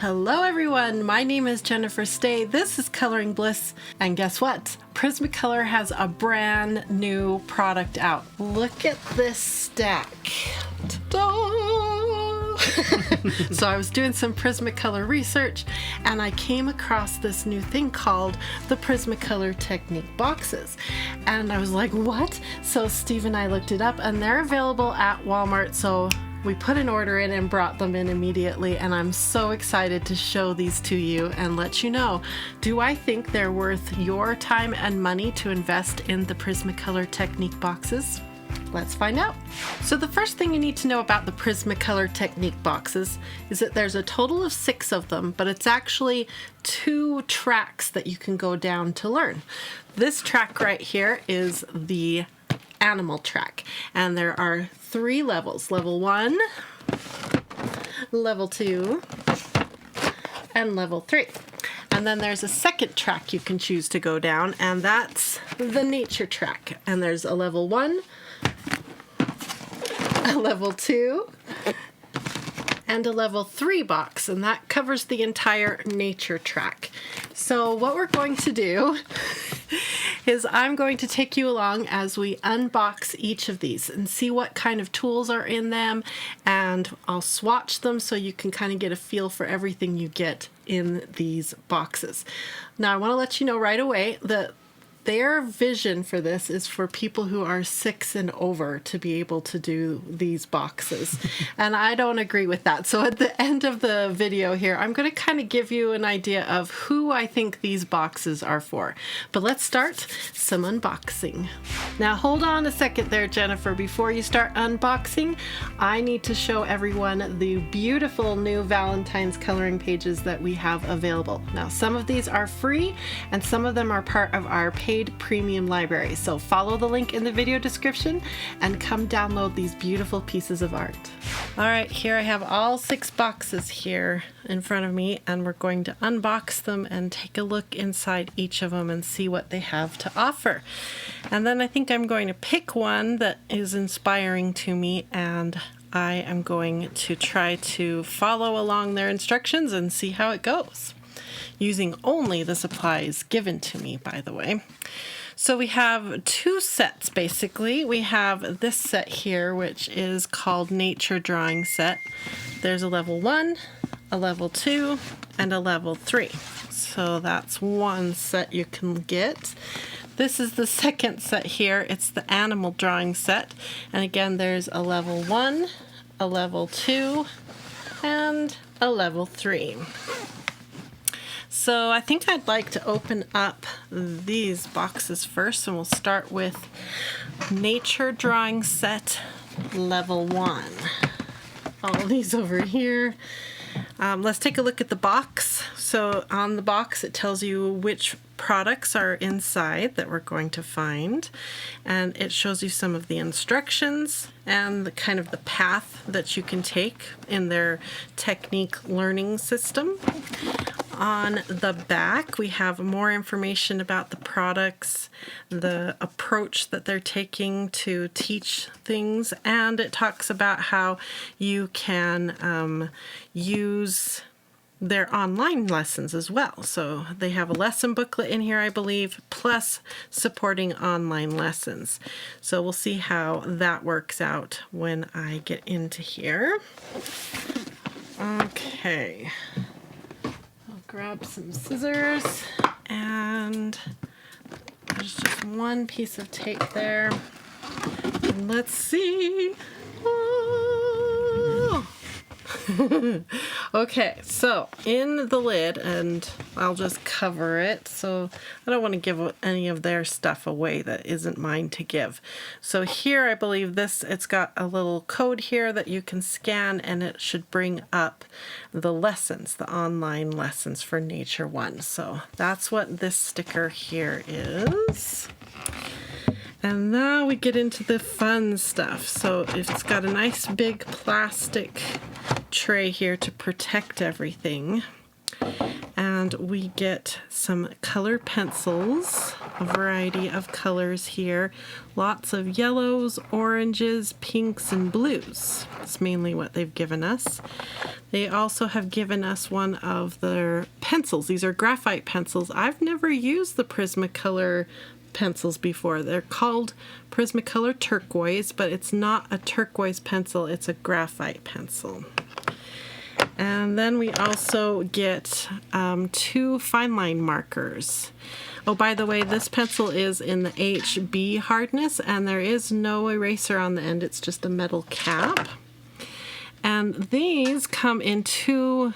Hello everyone, my name is Jennifer Stay, this is Coloring Bliss, and guess what? Prismacolor has a brand new product out. Look at this stack. Ta-da! So I was doing some Prismacolor research and I came across this new thing called the Prismacolor Technique Boxes. And I was like, what? So Steve and I looked it up and they're available at Walmart, so we put an order in and brought them in immediately, and I'm so excited to show these to you and let you know, do I think they're worth your time and money to invest in the Prismacolor Technique Boxes? Let's find out. So the first thing you need to know about the Prismacolor Technique Boxes is that there's a total of 6 of them, but it's actually 2 tracks that you can go down to learn. This track right here is the animal track, and there are 3 levels: level 1, level 2, and level 3. And then there's a second track you can choose to go down, and that's the nature track. And there's a level 1, a level 2, and a level 3 box, and that covers the entire nature track. So what we're going to do is I'm going to take you along as we unbox each of these and see what kind of tools are in them, and I'll swatch them so you can kind of get a feel for everything you get in these boxes. Now I want to let you know right away that their vision for this is for people who are 6 and over to be able to do these boxes. And I don't agree with that. So at the end of the video here, I'm going to kind of give you an idea of who I think these boxes are for. But let's start some unboxing. Now hold on a second there, Jennifer. Before you start unboxing, I need to show everyone the beautiful new Valentine's coloring pages that we have available. Now some of these are free and some of them are part of our paid premium library, so follow the link in the video description and come download these beautiful pieces of art. Alright, here I have all 6 boxes here in front of me, and we're going to unbox them and take a look inside each of them and see what they have to offer. And then I think I'm going to pick one that is inspiring to me, and I am going to try to follow along their instructions and see how it goes, using only the supplies given to me, by the way. So we have 2 sets basically. We have this set here, which is called Nature Drawing Set. There's a level 1, a level 2, and a level 3. So that's one set you can get. This is the second set here. It's the Animal Drawing Set. And again, there's a level 1, a level 2, and a level 3. So I think I'd like to open up these boxes first, and we'll start with Nature Drawing Set Level 1. All these over here. Let's take a look at the box. So on the box it tells you which products are inside that we're going to find, and it shows you some of the instructions and the kind of the path that you can take in their technique learning system. On the back we have more information about the products, the approach that they're taking to teach things, and it talks about how you can use their online lessons as well. So they have a lesson booklet in here, I believe, plus supporting online lessons. So we'll see how that works out when I get into here. Okay. Grab some scissors, and there's just one piece of tape there. And let's see. Oh. Okay, so in the lid, and I'll just cover it, so I don't want to give any of their stuff away that isn't mine to give. So here I believe it's got a little code here that you can scan, and it should bring up the lessons, the online lessons for Nature 1. So that's what this sticker here is. And now we get into the fun stuff. So it's got a nice big plastic tray here to protect everything. And we get some color pencils, a variety of colors here. Lots of yellows, oranges, pinks, and blues. That's mainly what they've given us. They also have given us one of their pencils. These are graphite pencils. I've never used the Prismacolor pencils before. They're called Prismacolor Turquoise, but it's not a turquoise pencil, it's a graphite pencil. And then we also get 2 fine line markers. Oh, by the way, this pencil is in the HB hardness, and there is no eraser on the end, it's just a metal cap. And these come in 2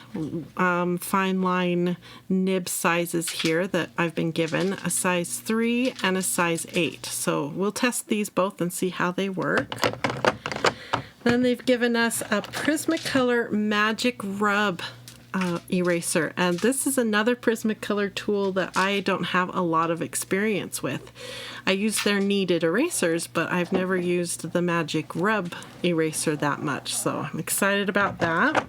fine line nib sizes here that I've been given, a size 3 and a size 8. So we'll test these both and see how they work. Then they've given us a Prismacolor Magic Rub eraser, and this is another Prismacolor tool that I don't have a lot of experience with. I use their kneaded erasers, but I've never used the Magic Rub eraser that much, so I'm excited about that.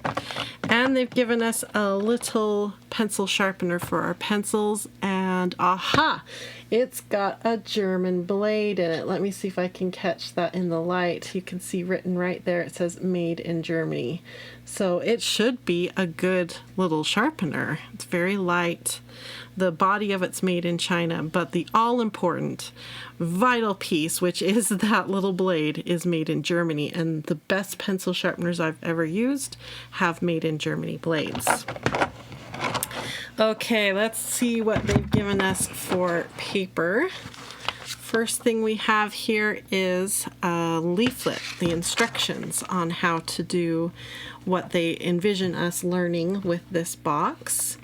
And they've given us a little pencil sharpener for our pencils, and aha! It's got a German blade in it. Let me see if I can catch that in the light. You can see written right there, it says made in Germany. So it should be a good little sharpener. It's very light. The body of it's made in China, but the all-important vital piece, which is that little blade, is made in Germany, and the best pencil sharpeners I've ever used have made in Germany blades. Okay, let's see what they've given us for paper. First thing we have here is a leaflet, the instructions on how to do what they envision us learning with this box.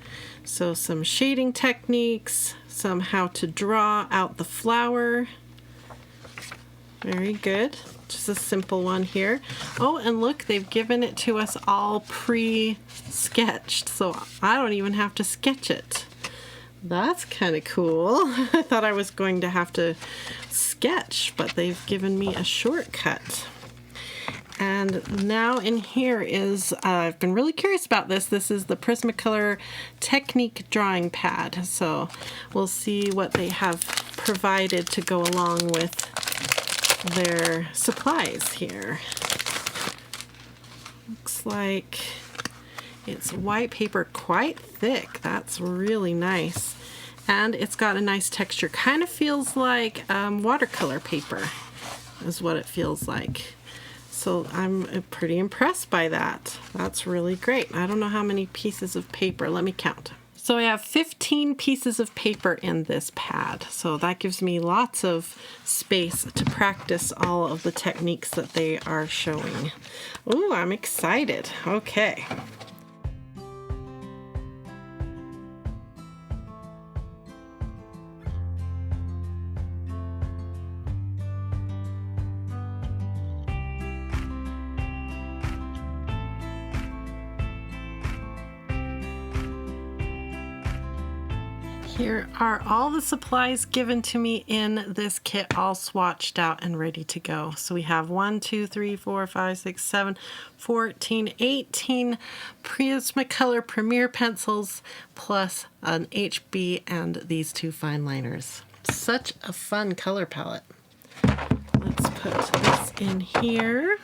So some shading techniques, some how to draw out the flower. Very good. Just a simple one here. Oh, and look, they've given it to us all pre-sketched, so I don't even have to sketch it. That's kind of cool. I thought I was going to have to sketch, but they've given me a shortcut. And now in here is, I've been really curious about this. This is the Prismacolor Technique drawing pad. So we'll see what they have provided to go along with their supplies here. Looks like it's white paper, quite thick. That's really nice. And it's got a nice texture. Kind of feels like watercolor paper is what it feels like. So I'm pretty impressed by that. That's really great. I don't know how many pieces of paper. Let me count. So I have 15 pieces of paper in this pad. So that gives me lots of space to practice all of the techniques that they are showing. Ooh, I'm excited. Okay. Here are all the supplies given to me in this kit, all swatched out and ready to go. So we have 1, 2, 3, 4, 5, 6, 7, 14, 18 Prismacolor Premier pencils, plus an HB and these 2 fine liners. Such a fun color palette. Let's put this in here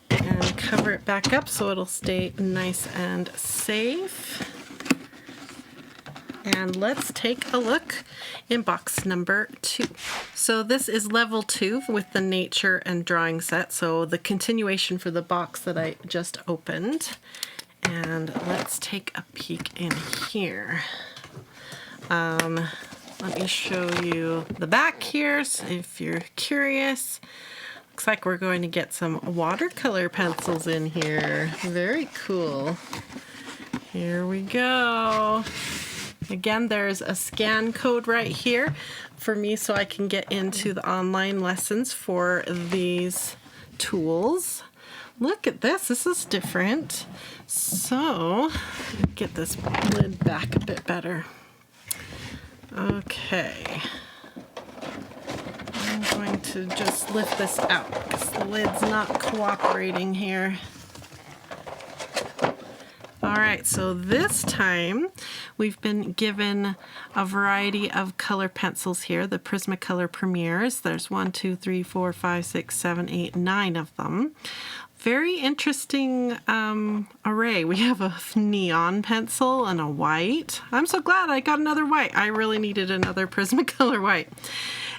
and cover it back up so it'll stay nice and safe. And let's take a look in box number 2. So this is level 2 with the nature and drawing set. So the continuation for the box that I just opened. And let's take a peek in here. Let me show you the back here, so if you're curious. Looks like we're going to get some watercolor pencils in here. Very cool. Here we go. Again, there's a scan code right here for me so I can get into the online lessons for these tools. Look at this. This is different. So, get this lid back a bit better. Okay. I'm going to just lift this out because the lid's not cooperating here. All All right, so this time we've been given a variety of color pencils here, the Prismacolor Premiers. There's 1, 2, 3, 4, 5, 6, 7, 8, 9 of them. Very interesting array. We have a neon pencil and a white. I'm so glad I got another white. I really needed another Prismacolor white.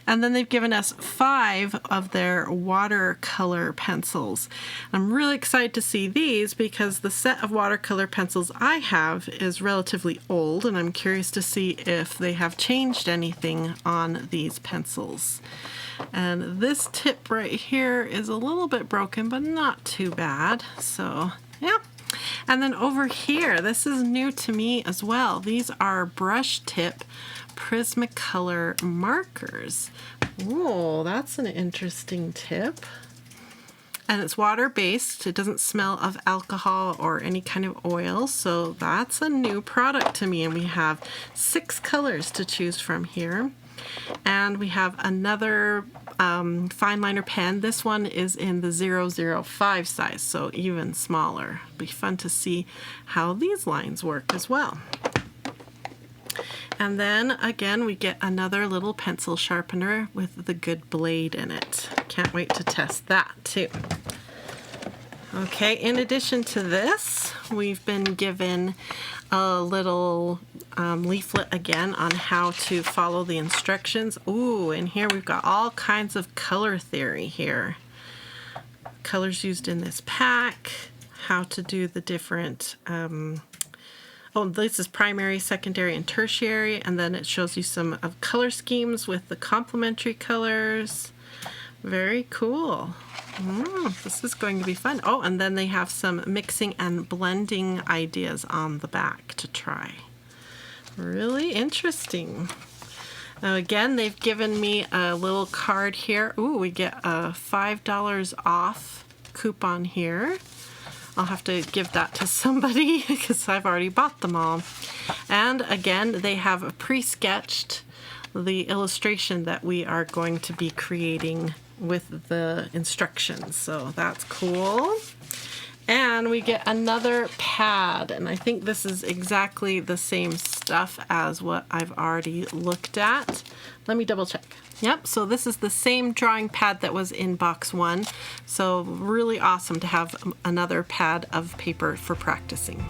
And then they've given us 5 of their watercolor pencils. I'm really excited to see these because the set of watercolor pencils I have is relatively old, and I'm curious to see if they have changed anything on these pencils. And this tip right here is a little bit broken, but not too bad. So, yeah. And then over here, this is new to me as well. These are brush tip Prismacolor markers. Oh, that's an interesting tip. And it's water-based. It doesn't smell of alcohol or any kind of oil, so that's a new product to me. And we have 6 colors to choose from here. And we have another fineliner pen. This one is in the 005 size, so even smaller. It'll be fun to see how these lines work as well. And then again, we get another little pencil sharpener with the good blade in it. Can't wait to test that too. Okay, in addition to this, we've been given a little leaflet again on how to follow the instructions. Ooh, and here we've got all kinds of color theory here. Colors used in this pack, how to do the different oh, this is primary, secondary, and tertiary, and then it shows you some of color schemes with the complementary colors. Very cool. This is going to be fun. Oh, and then they have some mixing and blending ideas on the back to try. Really interesting. Now again, they've given me a little card here. Ooh, we get a $5 off coupon here. I'll have to give that to somebody because I've already bought them all. And again, they have pre-sketched the illustration that we are going to be creating with the instructions. So that's cool. And we get another pad, and I think this is exactly the same stuff as what I've already looked at. Let me double check. Yep, so this is the same drawing pad that was in box 1. So really awesome to have another pad of paper for practicing.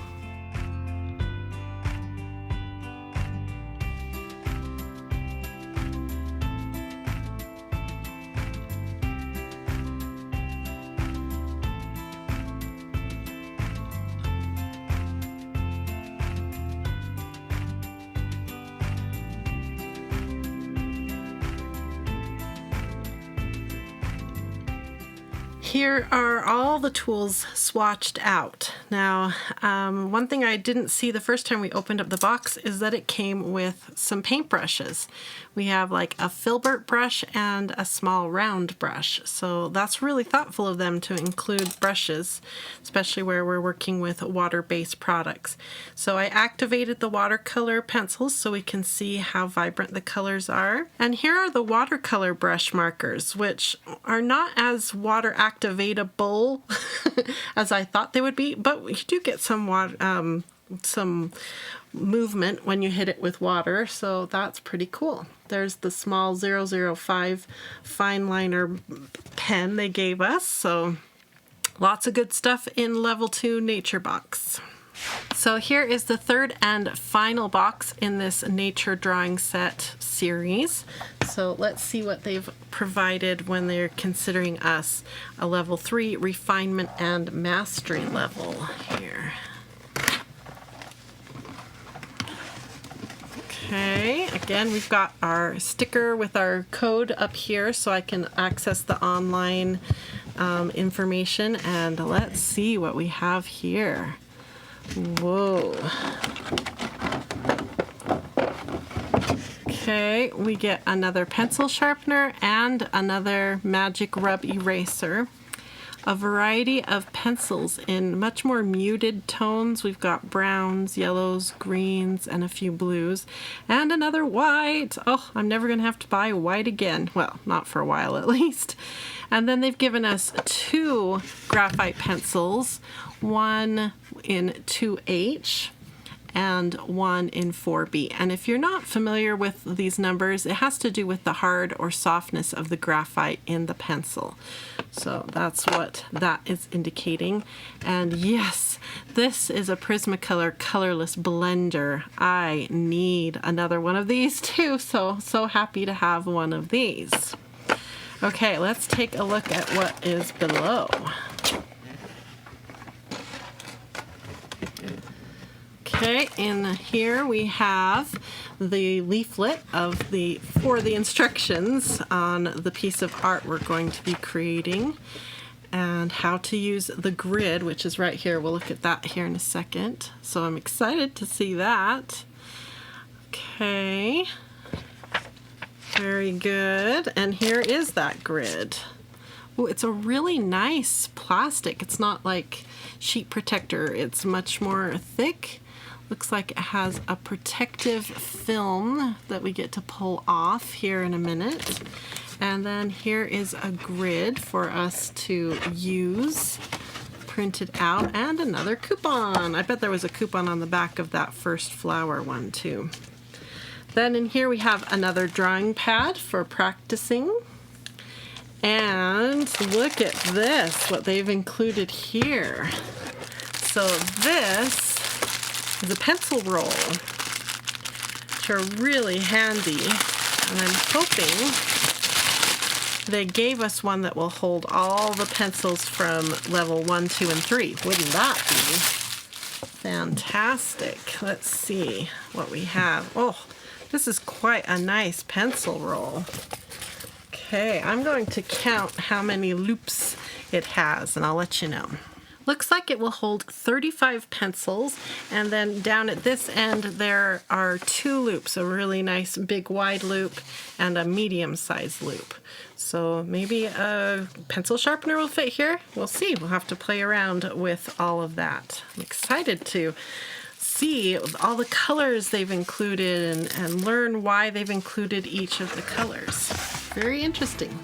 Here are all the tools swatched out. Now, one thing I didn't see the first time we opened up the box is that it came with some paintbrushes. We have like a filbert brush and a small round brush. So that's really thoughtful of them to include brushes, especially where we're working with water-based products. So I activated the watercolor pencils so we can see how vibrant the colors are. And here are the watercolor brush markers, which are not as water activatable as I thought they would be, but you do get some water, some movement when you hit it with water, so that's pretty cool. There's the small 005 fineliner pen they gave us, so lots of good stuff in level 2 nature box. So here is the third and final box in this nature drawing set series. So let's see what they've provided when they're considering us a level 3 refinement and mastery level here. Okay, again, we've got our sticker with our code up here so I can access the online information, and let's see what we have here. Whoa. Okay, we get another pencil sharpener and another magic rub eraser. a variety of pencils in much more muted tones. We've got browns, yellows, greens, and a few blues, and another white. Oh, I'm never going to have to buy white again. Well, not for a while at least. And then they've given us 2 graphite pencils, one in 2H and one in 4B. And if you're not familiar with these numbers, it has to do with the hard or softness of the graphite in the pencil. So that's what that is indicating. And yes, this is a Prismacolor colorless blender. I need another one of these too, so happy to have one of these. Okay, let's take a look at what is below. Okay, in here we have the leaflet for the instructions on the piece of art we're going to be creating and how to use the grid, which is right here. We'll look at that here in a second. So I'm excited to see that. Okay, very good. And here is that grid. Oh, it's a really nice plastic. It's not like sheet protector. It's much more thick. Looks like it has a protective film that we get to pull off here in a minute. And then here is a grid for us to use printed out, and another coupon. I bet there was a coupon on the back of that first flower one too. Then in here we have another drawing pad for practicing. And look at this, what they've included here. So this is a pencil roll, which are really handy, and I'm hoping they gave us one that will hold all the pencils from level 1, 2, and 3. Wouldn't that be fantastic? Let's see what we have. Oh, this is quite a nice pencil roll. Okay, I'm going to count how many loops it has, and I'll let you know. Looks like it will hold 35 pencils, and then down at this end there are 2 loops, a really nice big wide loop and a medium-sized loop. So maybe a pencil sharpener will fit here. We'll see. We'll have to play around with all of that. I'm excited to see all the colors they've included and learn why they've included each of the colors. Very interesting.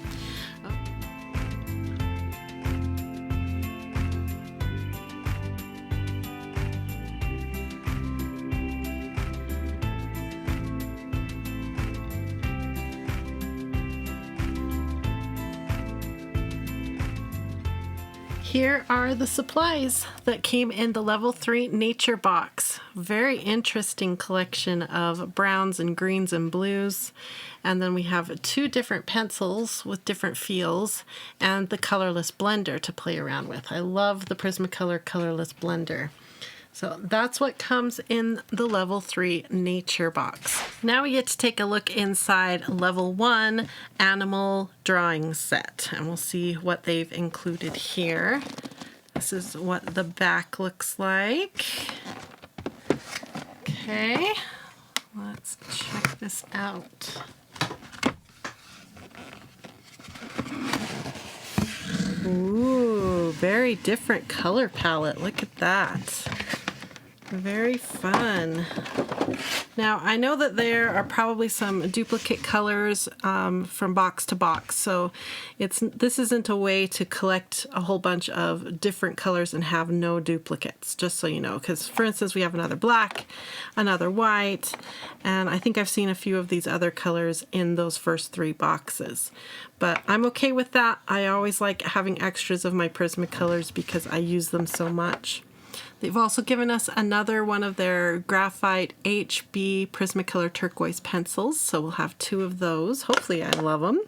Here are the supplies that came in the level 3 nature box. Very interesting collection of browns and greens and blues. And then we have 2 different pencils with different feels and the colorless blender to play around with. I love the Prismacolor colorless blender. So that's what comes in the level 3 nature box. Now we get to take a look inside level 1 animal drawing set, and we'll see what they've included here. This is what the back looks like. Okay, let's check this out. Ooh, very different color palette. Look at that. Very fun. Now, I know that there are probably some duplicate colors from box to box, so this isn't a way to collect a whole bunch of different colors and have no duplicates, just so you know. Because, for instance, we have another black, another white, and I think I've seen a few of these other colors in those first 3 boxes. But I'm okay with that. I always like having extras of my Prismacolors because I use them so much. They've also given us another one of their graphite HB Prismacolor turquoise pencils, so we'll have 2 of those. Hopefully I love them.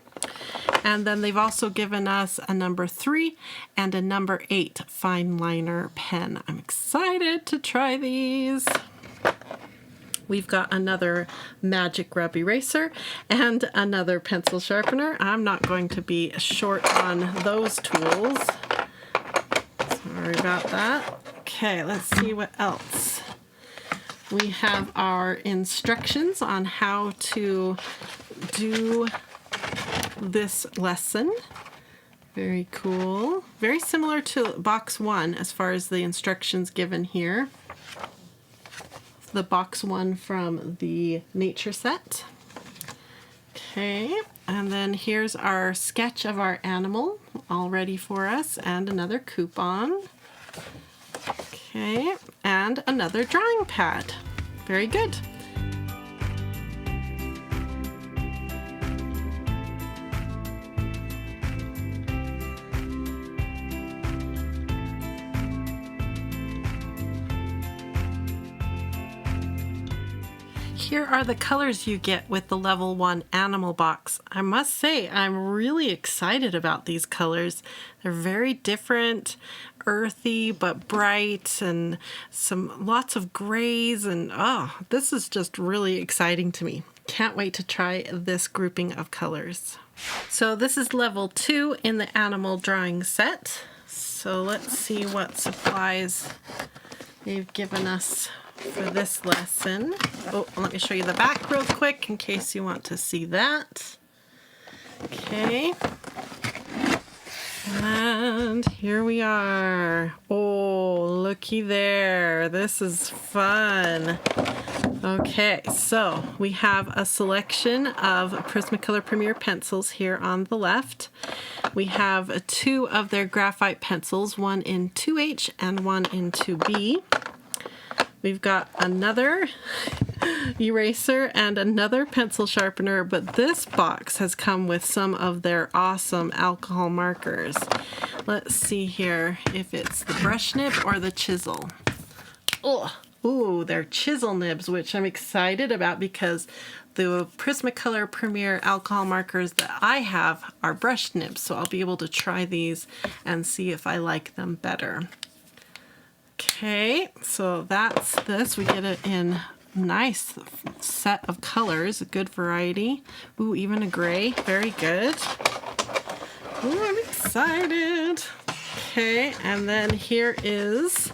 And then they've also given us a number 3 and a number 8 fineliner pen. I'm excited to try these. We've got another magic rub eraser and another pencil sharpener. I'm not going to be short on those tools. Sorry about that. Okay, let's see what else. We have our instructions on how to do this lesson. Very cool. Very similar to box 1 as far as the instructions given here. The box 1 from the nature set. Okay, and then here's our sketch of our animal all ready for us, and another coupon. Okay, and another drawing pad. Very good. Here are the colors you get with the level 1 animal box. I must say, I'm really excited about these colors. They're very different, earthy but bright, and lots of grays, and this is just really exciting to me. Can't wait to try this grouping of colors. So this is level 2 in the animal drawing set. So let's see what supplies they've given us for this lesson. Oh, let me show you the back real quick in case you want to see that. Okay. And here we are. Oh, looky there. This is fun. Okay, so we have a selection of Prismacolor Premier pencils here on the left. We have 2 of their graphite pencils, one in 2H and one in 2B. We've got another eraser and another pencil sharpener, but this box has come with some of their awesome alcohol markers. Let's see here if it's the brush nib or the chisel. Oh, ooh, they're chisel nibs, which I'm excited about because the Prismacolor Premier alcohol markers that I have are brush nibs, so I'll be able to try these and see if I like them better. Okay, so that's this. We get it in nice set of colors, a good variety. Ooh, even a gray. Very good. Ooh, I'm excited. Okay, and then here is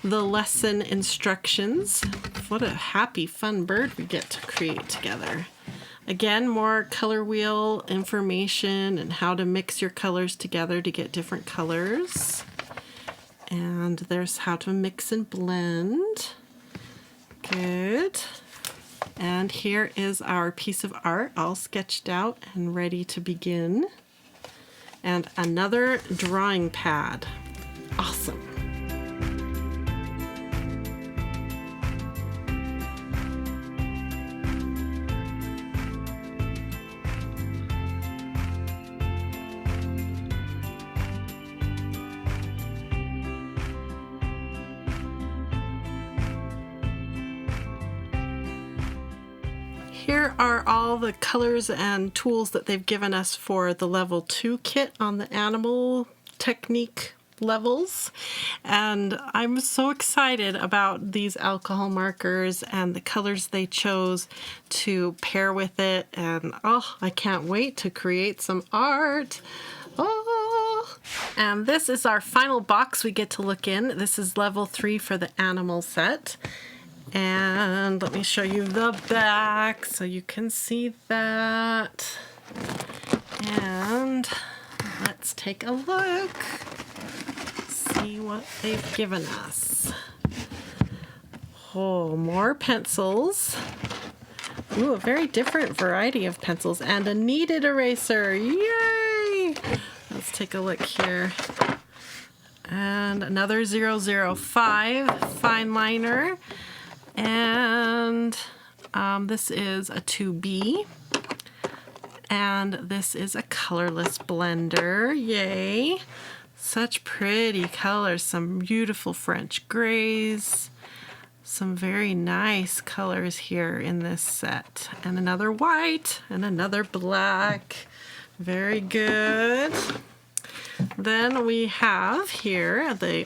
the lesson instructions. What a happy, fun bird we get to create together. Again, more color wheel information and how to mix your colors together to get different colors. And there's how to mix and blend. Good. And here is our piece of art all sketched out and ready to begin. And another drawing pad. Awesome. Here are all the colors and tools that they've given us for the level 2 kit on the animal technique levels, and I'm so excited about these alcohol markers and the colors they chose to pair with it, and I can't wait to create some art. And this is our final box we get to look in. This is level 3 for the animal set. And let me show you the back so you can see that. And let's take a look. See what they've given us. Oh, more pencils. Ooh, a very different variety of pencils and a kneaded eraser. Yay! Let's take a look here. And another 005 fineliner. And this is a 2B, and this is a colorless blender. Yay! Such pretty colors, some beautiful French grays, some very nice colors here in this set, and another white and another black. Very good. Then we have here the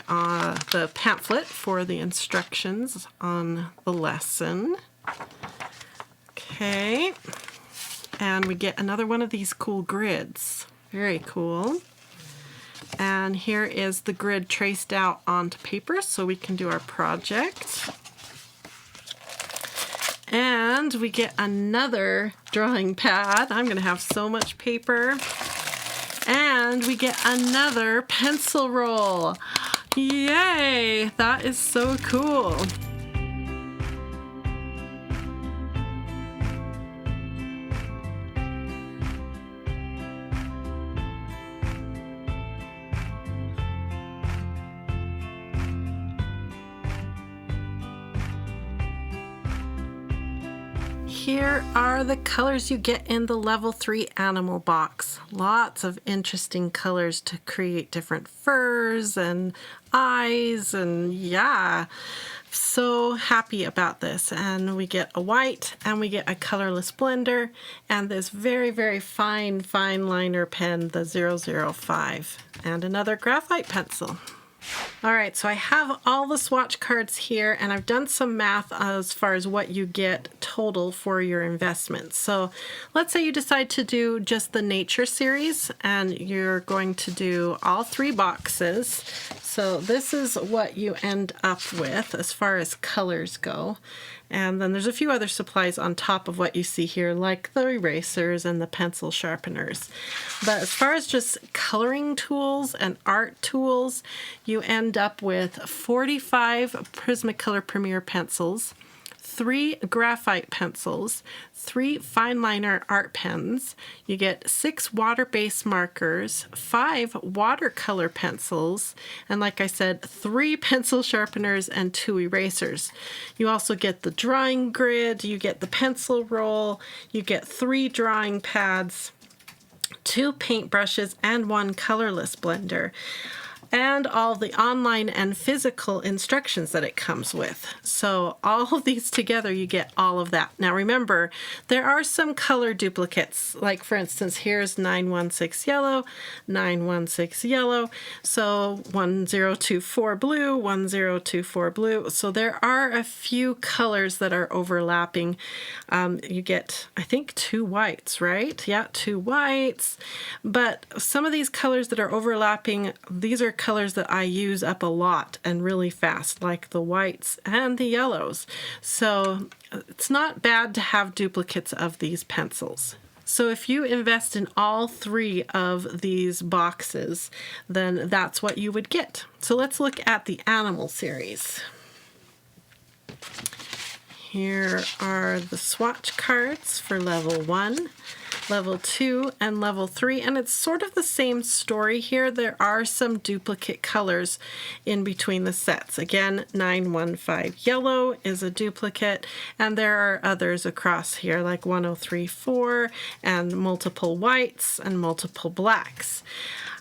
pamphlet for the instructions on the lesson. Okay, and we get another one of these cool grids. Very cool. And here is the grid traced out onto paper so we can do our project. And we get another drawing pad. I'm going to have so much paper. And we get another pencil roll. Yay! That is so cool. Here are the colors you get in the level 3 animal box. Lots of interesting colors to create different furs and eyes, and yeah, so happy about this. And we get a white and we get a colorless blender and this very, very fine liner pen, the 005, and another graphite pencil. All right, so I have all the swatch cards here, and I've done some math as far as what you get total for your investment. So let's say you decide to do just the nature series, and you're going to do all 3 boxes. So this is what you end up with as far as colors go. And then there's a few other supplies on top of what you see here, like the erasers and the pencil sharpeners. But as far as just coloring tools and art tools, you end up with 45 Prismacolor Premier pencils, 3 graphite pencils, 3 fineliner art pens. You get 6 water-based markers, 5 watercolor pencils, and like I said, 3 pencil sharpeners and 2 erasers. You also get the drawing grid, you get the pencil roll, you get 3 drawing pads, 2 paintbrushes, and 1 colorless blender, and all the online and physical instructions that it comes with. So all of these together, you get all of that. Now remember, there are some color duplicates. Like for instance, here's 916 yellow, 916 yellow, so 1024 blue, 1024 blue. So there are a few colors that are overlapping. You get, I think, 2 whites, right? Yeah, 2 whites. But some of these colors that are overlapping, these are colors that I use up a lot and really fast, like the whites and the yellows. So it's not bad to have duplicates of these pencils. So if you invest in all 3 of these boxes, then that's what you would get. So let's look at the animal series. Here are the swatch cards for level 1, level 2, and level 3, and it's sort of the same story here. There are some duplicate colors in between the sets. Again, 915 yellow is a duplicate, and there are others across here like 1034 and multiple whites and multiple blacks.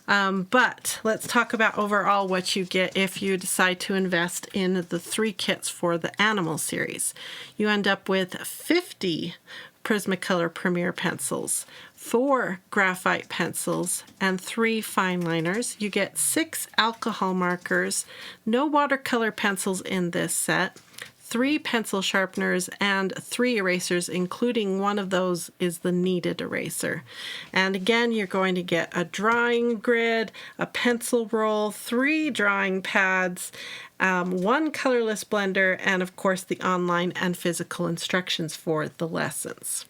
But let's talk about overall what you get if you decide to invest in the 3 kits for the animal series. You end up with 50 Prismacolor Premier pencils, 4 graphite pencils, and 3 fineliners. You get 6 alcohol markers, no watercolor pencils in this set, 3 pencil sharpeners, and 3 erasers, including one of those is the kneaded eraser. And again, you're going to get a drawing grid, a pencil roll, 3 drawing pads, 1 colorless blender, and of course the online and physical instructions for the lessons.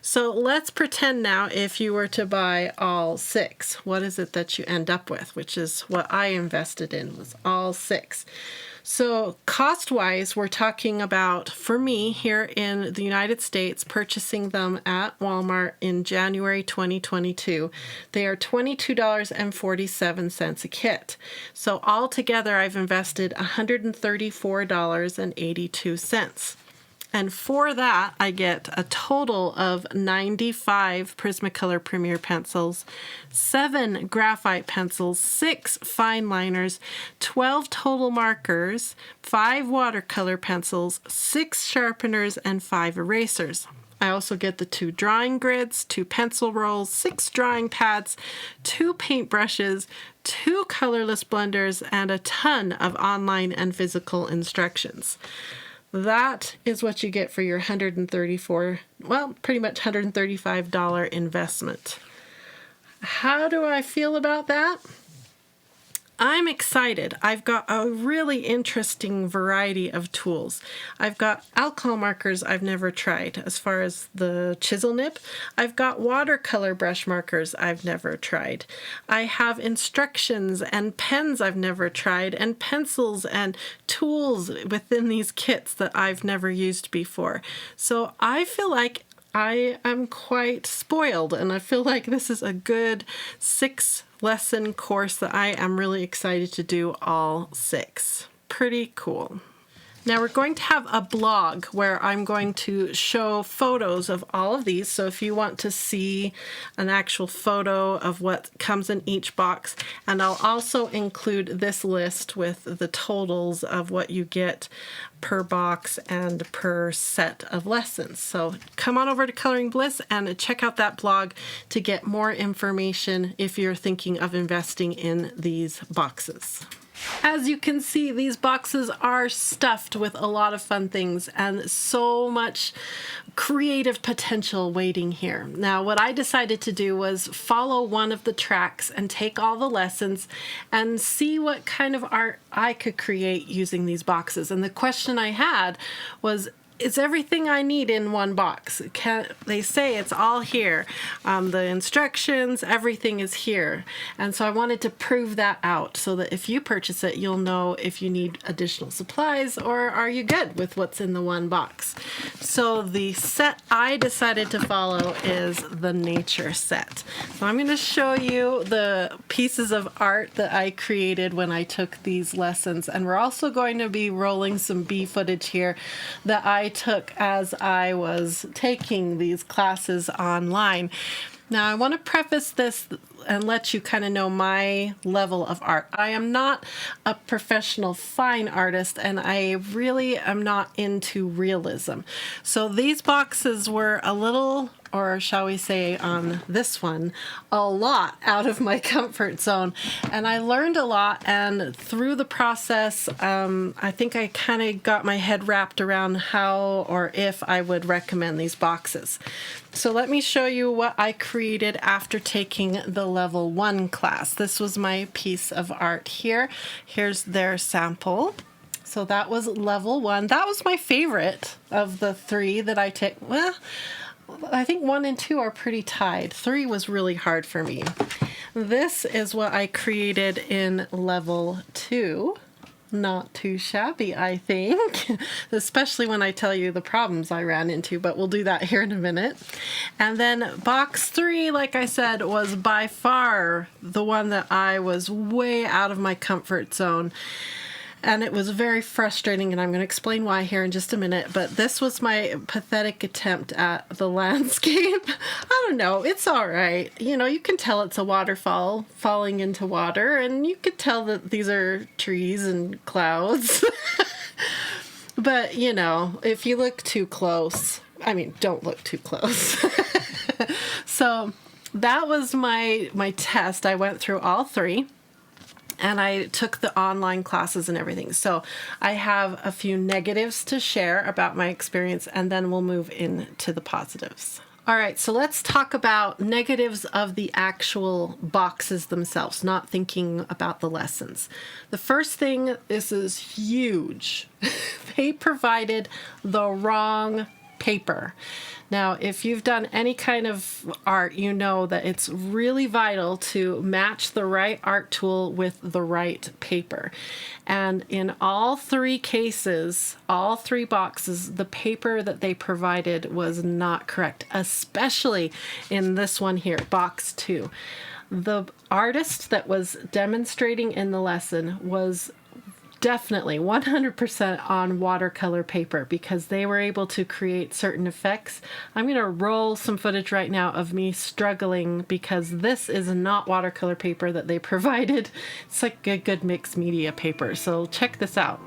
So let's pretend now if you were to buy all 6, what is it that you end up with, which is what I invested in, was all 6. So cost-wise, we're talking about, for me here in the United States, purchasing them at Walmart in January 2022, they are $22.47 a kit. So altogether, I've invested $134.82. And for that, I get a total of 95 Prismacolor Premier pencils, 7 graphite pencils, 6 fine liners, 12 total markers, 5 watercolor pencils, 6 sharpeners, and 5 erasers. I also get the 2 drawing grids, 2 pencil rolls, 6 drawing pads, 2 paintbrushes, 2 colorless blenders, and a ton of online and physical instructions. That is what you get for your $134, well, pretty much $135 investment. How do I feel about that? I'm excited. I've got a really interesting variety of tools. I've got alcohol markers I've never tried as far as the chisel nib. I've got watercolor brush markers I've never tried. I have instructions and pens I've never tried, and pencils and tools within these kits that I've never used before. So I feel like I am quite spoiled, and I feel like this is a good 6-lesson course that I am really excited to do all 6. Pretty cool. Now we're going to have a blog where I'm going to show photos of all of these. So if you want to see an actual photo of what comes in each box, and I'll also include this list with the totals of what you get per box and per set of lessons. So come on over to Coloring Bliss and check out that blog to get more information if you're thinking of investing in these boxes. As you can see, these boxes are stuffed with a lot of fun things and so much creative potential waiting here. Now, what I decided to do was follow one of the tracks and take all the lessons and see what kind of art I could create using these boxes. And the question I had was, is everything I need in one box? They say it's all here. The instructions, everything is here. And so I wanted to prove that out so that if you purchase it, you'll know if you need additional supplies or are you good with what's in the one box. So the set I decided to follow is the nature set. So I'm going to show you the pieces of art that I created when I took these lessons. And we're also going to be rolling some B footage here that I took as I was taking these classes online. Now, I want to preface this and let you kind of know my level of art. I am not a professional fine artist, and I really am not into realism. So these boxes were a little, or shall we say on this one, a lot out of my comfort zone. And I learned a lot, and through the process, I think I kind of got my head wrapped around how or if I would recommend these boxes. So let me show you what I created after taking the level 1 class. This was my piece of art here. Here's their sample. So that was level 1. That was my favorite of the 3 that I took. Well, I think 1 and 2 are pretty tied. 3 was really hard for me. This is what I created in level 2. Not too shabby, I think, especially when I tell you the problems I ran into, but we'll do that here in a minute. And then box 3, like I said, was by far the one that I was way out of my comfort zone. And it was very frustrating, and I'm going to explain why here in just a minute. But this was my pathetic attempt at the landscape. I don't know. It's all right. You know, you can tell it's a waterfall falling into water, and you could tell that these are trees and clouds. But, you know, if you look too close, I mean, don't look too close. So that was my test. I went through all 3. And I took the online classes and everything. So I have a few negatives to share about my experience, and then we'll move into the positives. All right, so let's talk about negatives of the actual boxes themselves, not thinking about the lessons. The first thing, this is huge. They provided the wrong paper. Now, if you've done any kind of art, you know that it's really vital to match the right art tool with the right paper. And in all 3 cases, all 3 boxes, the paper that they provided was not correct, especially in this one here, box 2. The artist that was demonstrating in the lesson was definitely 100% on watercolor paper because they were able to create certain effects. I'm going to roll some footage right now of me struggling because this is not watercolor paper that they provided. It's like a good mixed media paper. So check this out.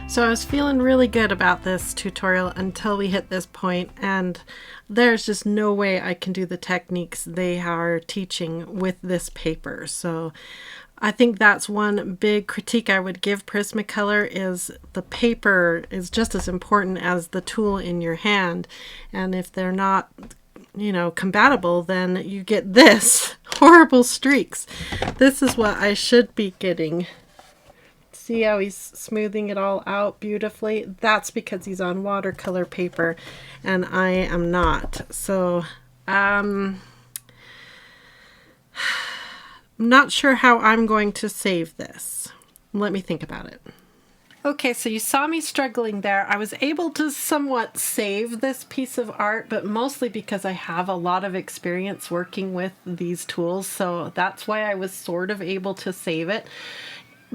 So I was feeling really good about this tutorial until we hit this point, and there's just no way I can do the techniques they are teaching with this paper. So I think that's one big critique I would give Prismacolor is the paper is just as important as the tool in your hand. And if they're not, compatible, then you get this horrible streaks. This is what I should be getting. See how he's smoothing it all out beautifully? That's because he's on watercolor paper and I am not. So, I'm not sure how I'm going to save this. Let me think about it. Okay, so you saw me struggling there. I was able to somewhat save this piece of art, but mostly because I have a lot of experience working with these tools, so that's why I was sort of able to save it.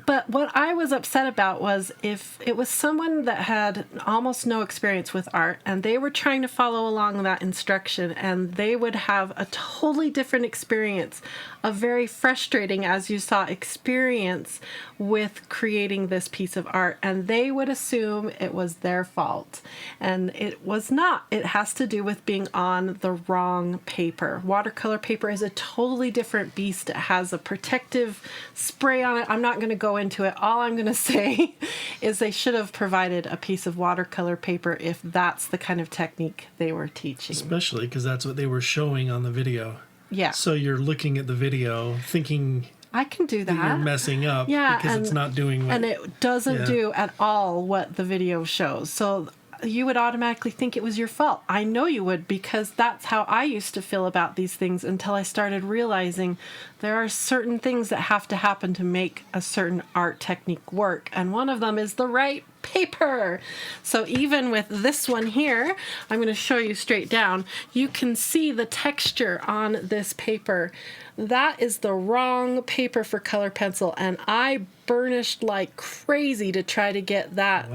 But what I was upset about was if it was someone that had almost no experience with art and they were trying to follow along that instruction and they would have a totally different experience, a very frustrating, as you saw, experience with creating this piece of art, and they would assume it was their fault. And it was not. It has to do with being on the wrong paper. Watercolor paper is a totally different beast. It has a protective spray on it. I'm not going to go into it. All I'm going to say is they should have provided a piece of watercolor paper if that's the kind of technique they were teaching. Especially because that's what they were showing on the video. Yeah. So you're looking at the video thinking I can do that. You're messing up because it's not doing what... And it doesn't do at all what the video shows. So you would automatically think it was your fault. I know you would, because that's how I used to feel about these things until I started realizing there are certain things that have to happen to make a certain art technique work. And one of them is the right paper. So even with this one here, I'm going to show you straight down, you can see the texture on this paper. That is the wrong paper for color pencil, and I burnished like crazy to try to get that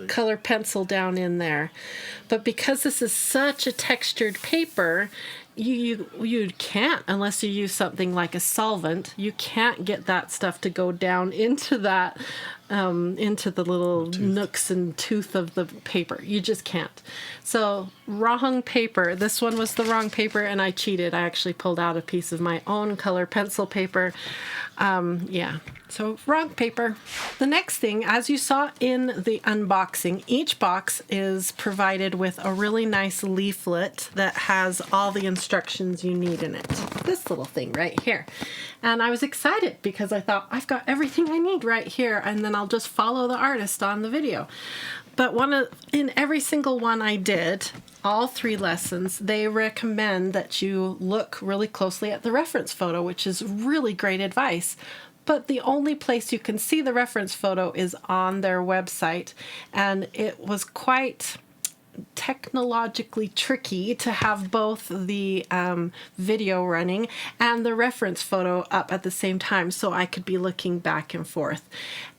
color pencil down in there. But because this is such a textured paper, you can't, unless you use something like a solvent, you can't get that stuff to go down into that into the little nooks and tooth of the paper. You just can't. So wrong paper. This one was the wrong paper, and I cheated. I actually pulled out a piece of my own color pencil paper. Yeah, so wrong paper. The next thing, as you saw in the unboxing, each box is provided with a really nice leaflet that has all the instructions you need in it. This little thing right here. And I was excited because I thought, I've got everything I need right here, and then I'll just follow the artist on the video. But in every single one I did, all 3 lessons, they recommend that you look really closely at the reference photo, which is really great advice. But the only place you can see the reference photo is on their website, and it was quite technologically tricky to have both the video running and the reference photo up at the same time so I could be looking back and forth.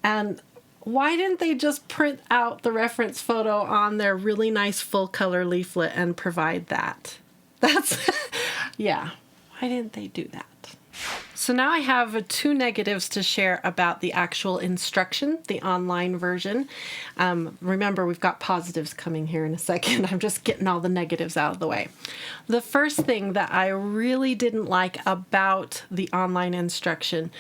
And why didn't they just print out the reference photo on their really nice full color leaflet and provide that? That's, yeah, why didn't they do that? So now I have 2 negatives to share about the actual instruction, the online version. Remember, we've got positives coming here in a second. I'm just getting all the negatives out of the way. The first thing that I really didn't like about the online instruction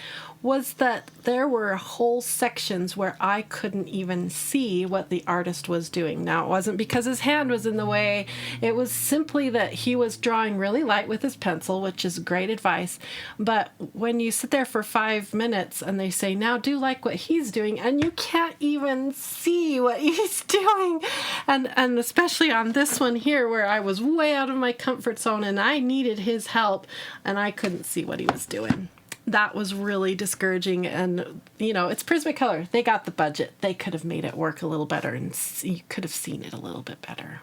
was that there were whole sections where I couldn't even see what the artist was doing. Now, it wasn't because his hand was in the way. It was simply that he was drawing really light with his pencil, which is great advice. But when you sit there for 5 minutes and they say, now do like what he's doing, and you can't even see what he's doing. And especially on this one here where I was way out of my comfort zone and I needed his help and I couldn't see what he was doing. That was really discouraging, and it's Prismacolor. They got the budget. They could have made it work a little better, and you could have seen it a little bit better.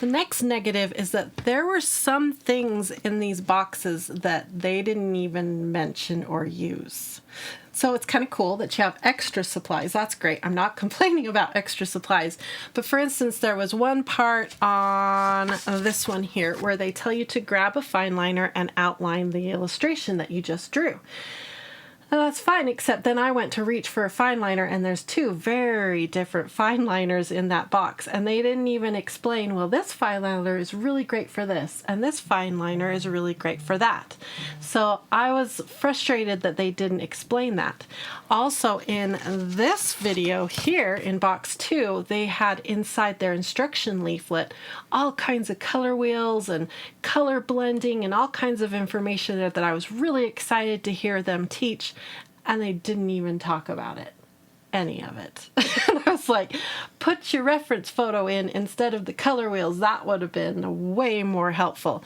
The next negative is that there were some things in these boxes that they didn't even mention or use. So it's kind of cool that you have extra supplies. That's great. I'm not complaining about extra supplies. But for instance, there was one part on this one here where they tell you to grab a fineliner and outline the illustration that you just drew. And that's fine, except then I went to reach for a fineliner, and there's two very different fineliners in that box, and they didn't even explain, well, this fineliner is really great for this, and this fineliner is really great for that. So I was frustrated that they didn't explain that. Also, in this video here in box 2, they had inside their instruction leaflet all kinds of color wheels and color blending and all kinds of information there that I was really excited to hear them teach, and they didn't even talk about it. Any of it. And I was like, put your reference photo in instead of the color wheels. That would have been way more helpful.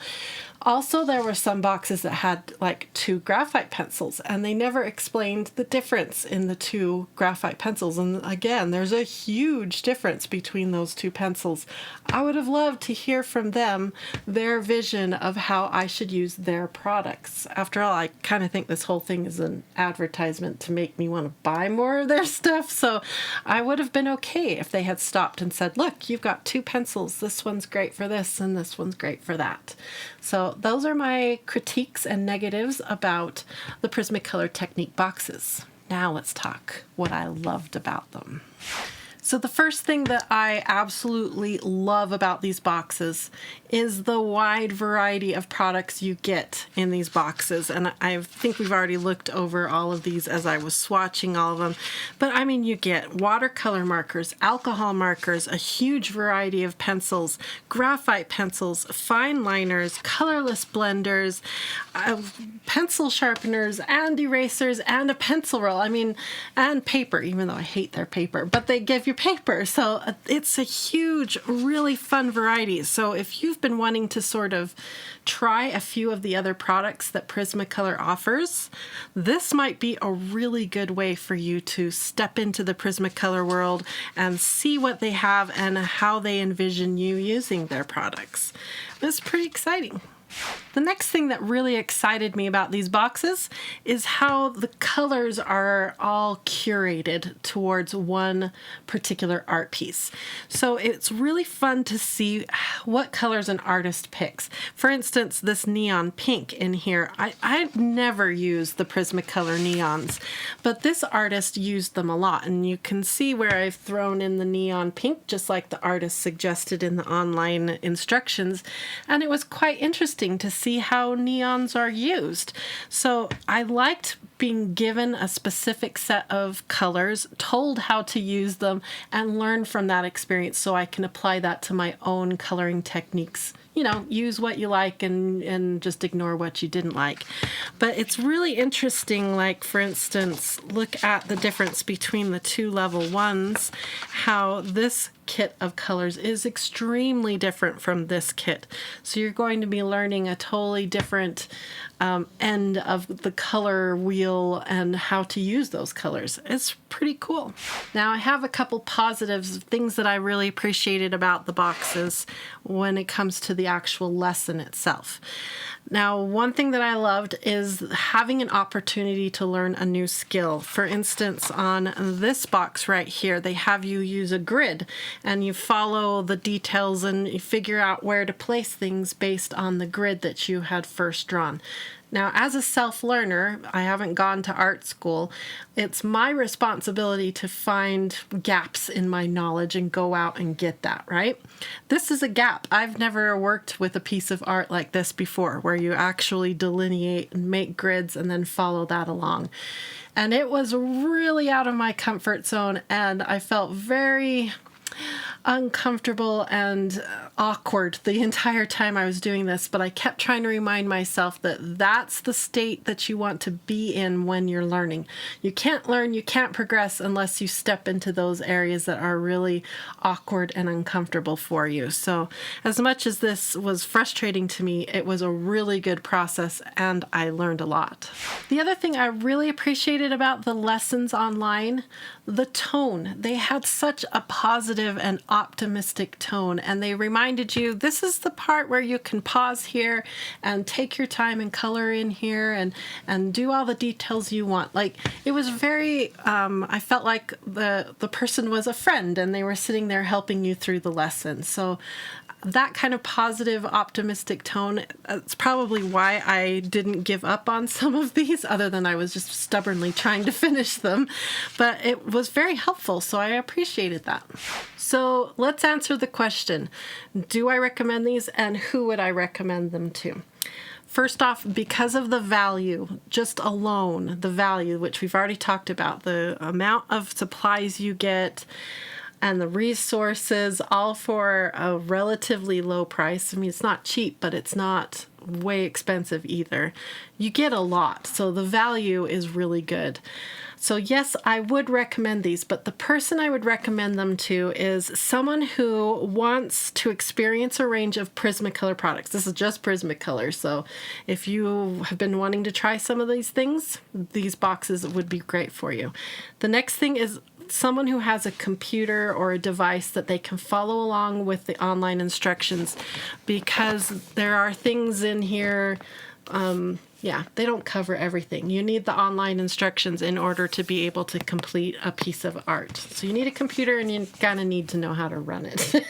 Also, there were some boxes that had like 2 graphite pencils, and they never explained the difference in the 2 graphite pencils. And again, there's a huge difference between those 2 pencils. I would have loved to hear from them their vision of how I should use their products. After all, I kind of think this whole thing is an advertisement to make me want to buy more of their stuff. So I would have been okay if they had stopped and said, look, you've got 2 pencils. This one's great for this, and this one's great for that. So those are my critiques and negatives about the Prismacolor Technique boxes. Now let's talk what I loved about them. So the first thing that I absolutely love about these boxes is the wide variety of products you get in these boxes. And I think we've already looked over all of these as I was swatching all of them. But I mean, you get watercolor markers, alcohol markers, a huge variety of pencils, graphite pencils, fine liners, colorless blenders, pencil sharpeners, and erasers, and a pencil roll. I mean, and paper, even though I hate their paper, but they give you paper. So it's a huge, really fun variety. So if you've been wanting to sort of try a few of the other products that Prismacolor offers, this might be a really good way for you to step into the Prismacolor world and see what they have and how they envision you using their products. It's pretty exciting. The next thing that really excited me about these boxes is how the colors are all curated towards one particular art piece. So it's really fun to see what colors an artist picks. For instance, this neon pink in here, I've never used the Prismacolor neons, but this artist used them a lot, and you can see where I've thrown in the neon pink, just like the artist suggested in the online instructions, and it was quite interesting to see how neons are used. So I liked being given a specific set of colors, told how to use them, and learn from that experience so I can apply that to my own coloring techniques. You know, use what you like and just ignore what you didn't like. But it's really interesting, like, for instance, look at the difference between the 2 level 1s, how this kit of colors is extremely different from this kit. So you're going to be learning a totally different end of the color wheel and how to use those colors. It's pretty cool. Now I have a couple positives, things that I really appreciated about the boxes when it comes to the actual lesson itself. Now, one thing that I loved is having an opportunity to learn a new skill. For instance, on this box right here, they have you use a grid and you follow the details and you figure out where to place things based on the grid that you had first drawn. Now, as a self-learner, I haven't gone to art school. It's my responsibility to find gaps in my knowledge and go out and get that, right? This is a gap. I've never worked with a piece of art like this before, where you actually delineate and make grids and then follow that along. And it was really out of my comfort zone, and I felt very uncomfortable and awkward the entire time I was doing this, but I kept trying to remind myself that that's the state that you want to be in when you're learning. You can't learn, you can't progress unless you step into those areas that are really awkward and uncomfortable for you. So as much as this was frustrating to me, it was a really good process and I learned a lot. The other thing I really appreciated about the lessons online, the tone. They had such a positive and optimistic tone, and they reminded you this is the part where you can pause here and take your time and color in here and do all the details you want. Like, it was very I felt like the person was a friend and they were sitting there helping you through the lesson. So that kind of positive, optimistic tone, it's probably why I didn't give up on some of these, other than I was just stubbornly trying to finish them. But it was very helpful, so I appreciated that. So let's answer the question, do I recommend these, and who would I recommend them to? First off, because of the value, just alone, the value, which we've already talked about, the amount of supplies you get, and the resources, all for a relatively low price. I mean, it's not cheap, but it's not way expensive either. You get a lot, so the value is really good. So yes, I would recommend these, but the person I would recommend them to is someone who wants to experience a range of Prismacolor products. This is just Prismacolor, so if you have been wanting to try some of these things, these boxes would be great for you. The next thing is someone who has a computer or a device that they can follow along with the online instructions, because there are things in here, they don't cover everything. You need the online instructions in order to be able to complete a piece of art. So you need a computer, and you kind of need to know how to run it.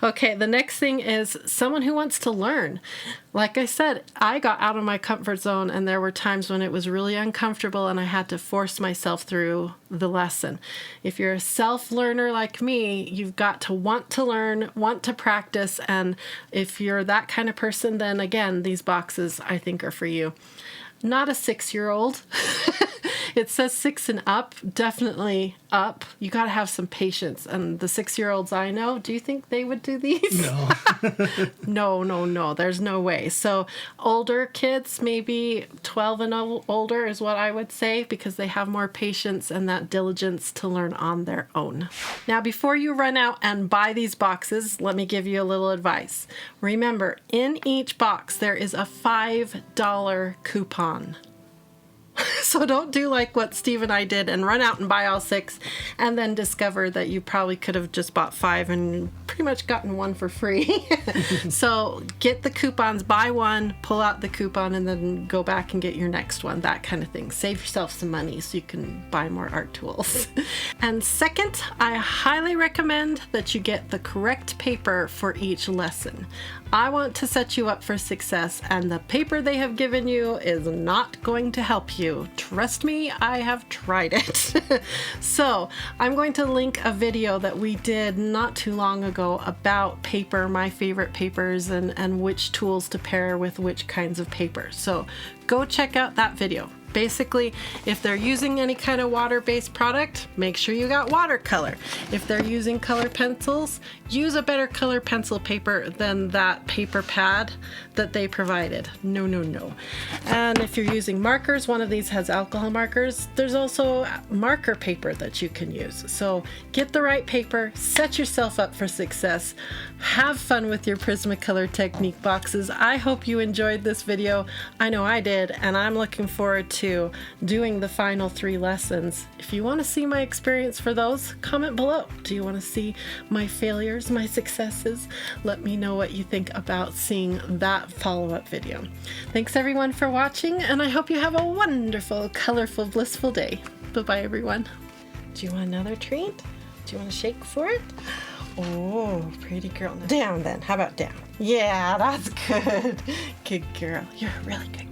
Okay, the next thing is someone who wants to learn. Like I said, I got out of my comfort zone, and there were times when it was really uncomfortable and I had to force myself through the lesson. If you're a self-learner like me, you've got to want to learn, want to practice, and if you're that kind of person, then again, these boxes I think are for you. Not a 6-year-old. It says 6 and up, definitely up. You got to have some patience. And the 6-year-olds I know, do you think they would do these? No. No. There's no way. So older kids, maybe 12 and older is what I would say, because they have more patience and that diligence to learn on their own. Now, before you run out and buy these boxes, let me give you a little advice. Remember, in each box, there is a $5 coupon. So don't do like what Steve and I did and run out and buy all 6 and then discover that you probably could have just bought 5 and pretty much gotten 1 for free. So get the coupons, buy 1, pull out the coupon, and then go back and get your next one, that kind of thing. Save yourself some money so you can buy more art tools. And second, I highly recommend that you get the correct paper for each lesson. I want to set you up for success, and the paper they have given you is not going to help you. Trust me, I have tried it. So I'm going to link a video that we did not too long ago about paper, my favorite papers, and which tools to pair with which kinds of paper. So go check out that video. Basically, if they're using any kind of water-based product, make sure you got watercolor. If they're using color pencils, use a better color pencil paper than that paper pad that they provided. No. And if you're using markers, one of these has alcohol markers. There's also marker paper that you can use. So get the right paper, set yourself up for success, have fun with your Prismacolor Technique boxes. I hope you enjoyed this video. I know I did, and I'm looking forward to doing the final 3 lessons. If you want to see my experience for those, comment below. Do you want to see my failures, my successes? Let me know what you think about seeing that follow-up video. Thanks everyone for watching, and I hope you have a wonderful, colorful, blissful day. Bye-bye everyone. Do you want another treat? Do you want to shake for it? Oh, pretty girl. Down then. How about down? Yeah, that's good. Good girl. You're a really good girl.